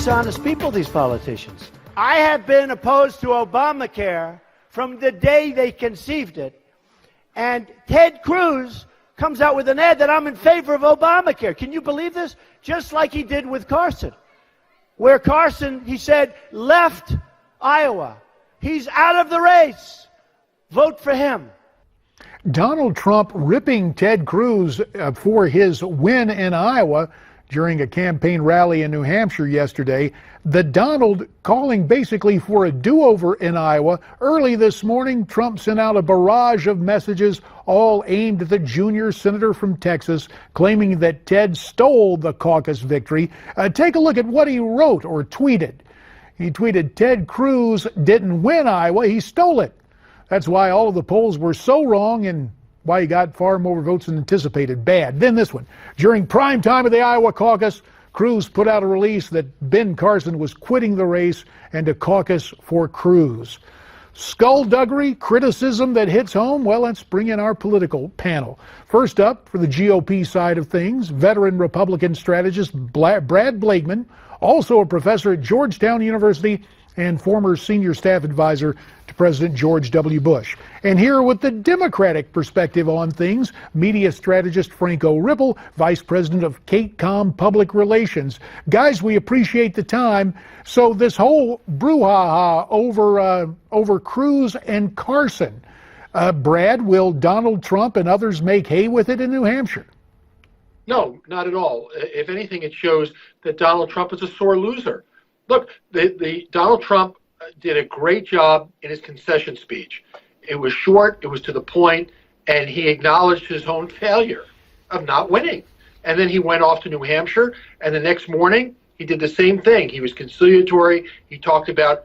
dishonest people, these politicians. I have been opposed to Obamacare from the day they conceived it. And Ted Cruz comes out with an ad that I'm in favor of Obamacare. Can you believe this? Just like he did with Carson, where Carson, he said, left Iowa. He's out of the race. Vote for him. Donald Trump ripping Ted Cruz for his win in Iowa during a campaign rally in New Hampshire yesterday. The Donald calling basically for a do-over in Iowa. Early this morning, Trump sent out a barrage of messages all aimed at the junior senator from Texas, claiming that Ted stole the caucus victory. Take a look at what he wrote or tweeted. He tweeted, "Ted Cruz didn't win Iowa, he stole it. That's why all of the polls were so wrong and why he got far more votes than anticipated. Bad." Then this one. During prime time of the Iowa caucus, Cruz put out a release that Ben Carson was quitting the race and to caucus for Cruz. Skullduggery, criticism that hits home? Well, let's bring in our political panel. First up, for the GOP side of things, veteran Republican strategist Brad Blakeman, also a professor at Georgetown University and former senior staff advisor to President George W. Bush. And here with the Democratic perspective on things, media strategist Franco Ripple, Vice President of KateCom Public Relations. Guys, we appreciate the time. So this whole brouhaha over Cruz and Carson, Brad, will Donald Trump and others make hay with it in New Hampshire? No, not at all. If anything, it shows that Donald Trump is a sore loser. Look, the Donald Trump did a great job in his concession speech. It was short, it was to the point, and he acknowledged his own failure of not winning. And then he went off to New Hampshire, and the next morning he did the same thing. He was conciliatory. He talked about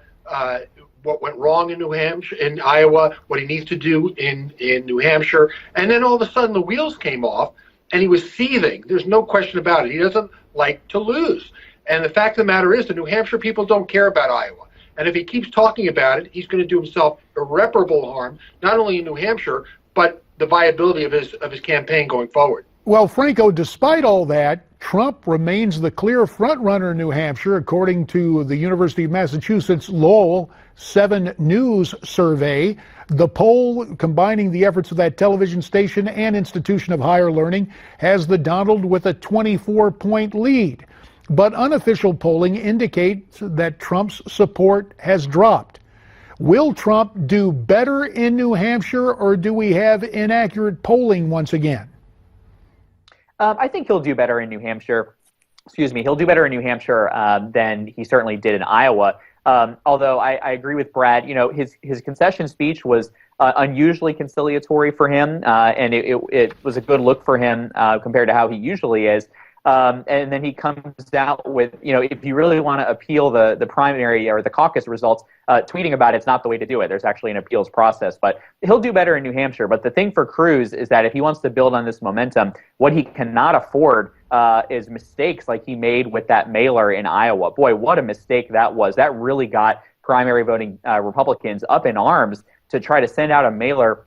what went wrong in New Hampshire, in Iowa, what he needs to do in New Hampshire, and then all of a sudden the wheels came off, and he was seething. There's no question about it. He doesn't like to lose. And the fact of the matter is the New Hampshire people don't care about Iowa. And if he keeps talking about it, he's going to do himself irreparable harm, not only in New Hampshire, but the viability of his campaign going forward. Well, Franco, despite all that, Trump remains the clear frontrunner in New Hampshire, according to the University of Massachusetts Lowell 7 News survey. The poll, combining the efforts of that television station and institution of higher learning, has the Donald with a 24-point lead. But unofficial polling indicates that Trump's support has dropped. Will Trump do better in New Hampshire, or do we have inaccurate polling once again? I think he'll do better in New Hampshire. He'll do better in New Hampshire than he certainly did in Iowa. Although I agree with Brad, his concession speech was unusually conciliatory for him, and it was a good look for him compared to how he usually is. And then he comes out with, if you really want to appeal the primary or the caucus results, tweeting about it's not the way to do it. There's actually an appeals process. But he'll do better in New Hampshire. But the thing for Cruz is that if he wants to build on this momentum, what he cannot afford is mistakes like he made with that mailer in Iowa. Boy, what a mistake that was. That really got primary voting Republicans up in arms to try to send out a mailer,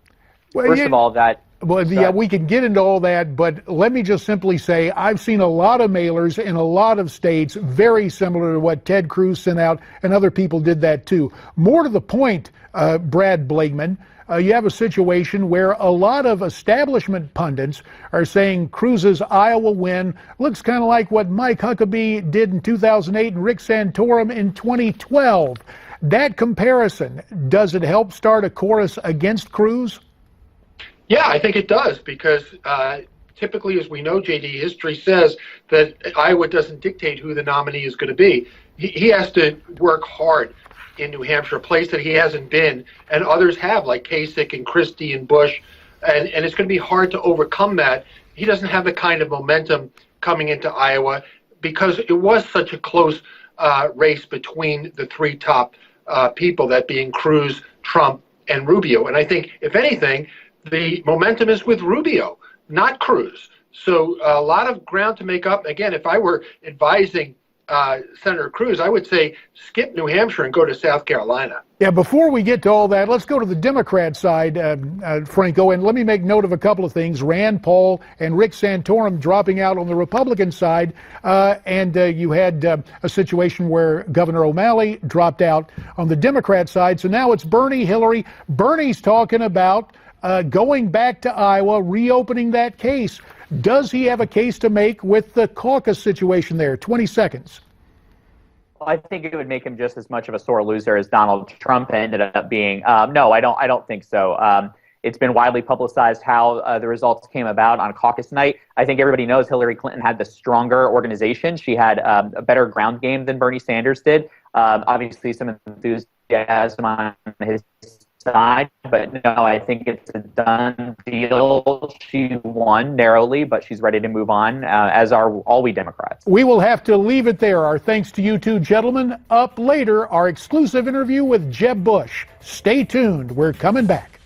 first of all, that... Well, yeah, we can get into all that, but let me just simply say I've seen a lot of mailers in a lot of states very similar to what Ted Cruz sent out, and other people did that too. More to the point, Brad Blakeman, you have a situation where a lot of establishment pundits are saying Cruz's Iowa win looks kind of like what Mike Huckabee did in 2008 and Rick Santorum in 2012. That comparison, does it help start a chorus against Cruz? Yeah, I think it does, because typically, as we know, JD, history says that Iowa doesn't dictate who the nominee is going to be. He has to work hard in New Hampshire, a place that he hasn't been, and others have, like Kasich and Christie and Bush, and it's going to be hard to overcome that. He doesn't have the kind of momentum coming into Iowa because it was such a close race between the three top people, that being Cruz, Trump, and Rubio. And I think, if anything, the momentum is with Rubio, not Cruz. So a lot of ground to make up. Again, if I were advising Senator Cruz, I would say skip New Hampshire and go to South Carolina. Yeah, before we get to all that, let's go to the Democrat side, Franco, and let me make note of a couple of things. Rand Paul and Rick Santorum dropping out on the Republican side, and you had a situation where Governor O'Malley dropped out on the Democrat side. So now it's Bernie, Hillary. Bernie's talking about going back to Iowa, reopening that case. Does he have a case to make with the caucus situation there? 20 seconds. I think it would make him just as much of a sore loser as Donald Trump ended up being. No, I don't think so. It's been widely publicized how the results came about on caucus night. I think everybody knows Hillary Clinton had the stronger organization. She had a better ground game than Bernie Sanders did. Obviously, some enthusiasm on his side, but no, I think it's a done deal. She won narrowly, but she's ready to move on, as are all we Democrats. We will have to leave it there. Our thanks to you two gentlemen. Up later, our exclusive interview with Jeb Bush. Stay tuned. We're coming back.